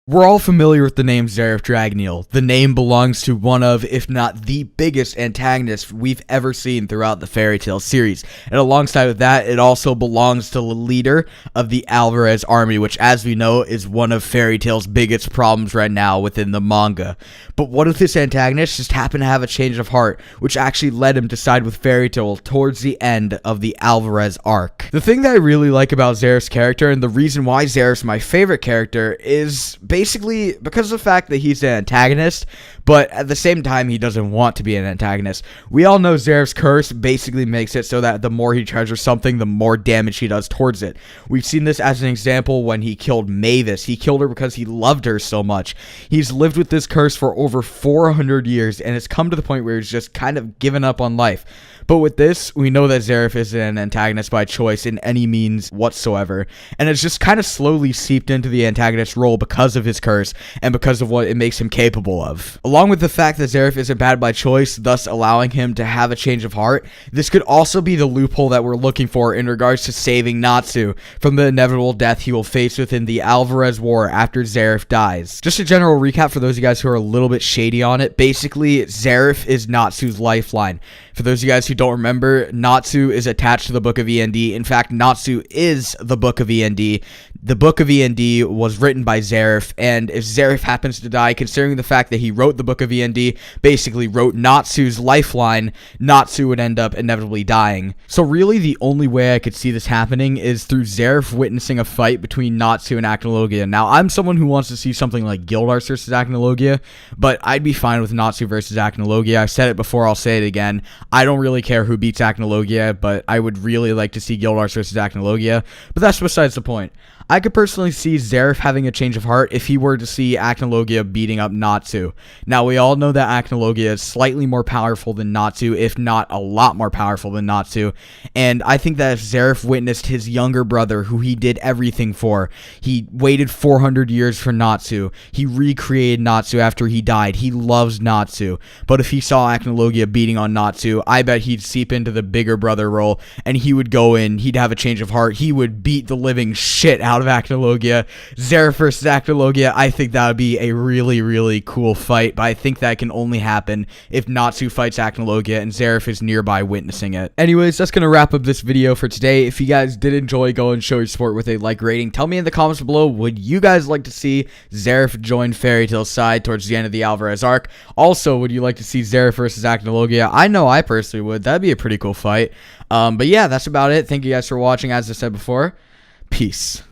We're all familiar with the name Zeref Dragneel. The name belongs to one of, if not the biggest antagonist we've ever seen throughout the Fairy Tail series. And alongside with that, it also belongs to the leader of the Alvarez army, which, as we know, is one of Fairy Tail's biggest problems right now within the manga. But what if this antagonist just happened to have a change of heart, which actually led him to side with Fairy Tail towards the end of the Alvarez arc? The thing that I really like about Zeref's character, and the reason why Zeref's my favorite character, is basically because of the fact that he's an antagonist, but at the same time he doesn't want to be an antagonist. We all know Zeref's curse basically makes it so that the more he treasures something, the more damage he does towards it. We've seen this as an example when he killed Mavis. He killed her because he loved her so much. He's lived with this curse for over 400 years, and it's come to the point where he's just kind of given up on life. But with this, we know that Zeref is an antagonist by choice in any means whatsoever, and it's just kind of slowly seeped into the antagonist role because of his curse and because of what it makes him capable of. Along with the fact that Zeref isn't bad by choice, thus allowing him to have a change of heart, this could also be the loophole that we're looking for in regards to saving Natsu from the inevitable death he will face within the Alvarez War after Zeref dies. Just a general recap for those of you guys who are a little bit shady on it. Basically, Zeref is Natsu's lifeline. For those of you guys who don't remember, Natsu is attached to the Book of E.N.D. In fact, Natsu is the Book of E.N.D. The Book of E.N.D. was written by Zeref, and if Zeref happens to die, considering the fact that he wrote the Book of E.N.D., basically wrote Natsu's lifeline, Natsu would end up inevitably dying. So really, the only way I could see this happening is through Zeref witnessing a fight between Natsu and Acnologia. Now, I'm someone who wants to see something like Guildars versus Acnologia, but I'd be fine with Natsu versus Acnologia. I've said it before, I'll say it again. I don't really care who beats Acnologia, but I would really like to see Guildars versus Acnologia, but that's besides the point. I could personally see Zeref having a change of heart if he were to see Acnologia beating up Natsu. Now, we all know that Acnologia is slightly more powerful than Natsu, if not a lot more powerful than Natsu, and I think that if Zeref witnessed his younger brother, who he did everything for, he waited 400 years for Natsu, he recreated Natsu after he died, he loves Natsu, but if he saw Acnologia beating on Natsu, I bet he'd seep into the bigger brother role, and he would go in, he'd have a change of heart, he would beat the living shit out of Acnologia. Zeref versus Acnologia, I think that would be a really, really cool fight, but I think that can only happen if Natsu fights Acnologia and Zeref is nearby witnessing it. Anyways, that's going to wrap up this video for today. If you guys did enjoy, go and show your support with a like rating. Tell me in the comments below, would you guys like to see Zeref join Fairy Tail's side towards the end of the Alvarez arc? Also, would you like to see Zeref versus Acnologia? I know I personally would. That'd be a pretty cool fight. But yeah, that's about it. Thank you guys for watching. As I said before, peace.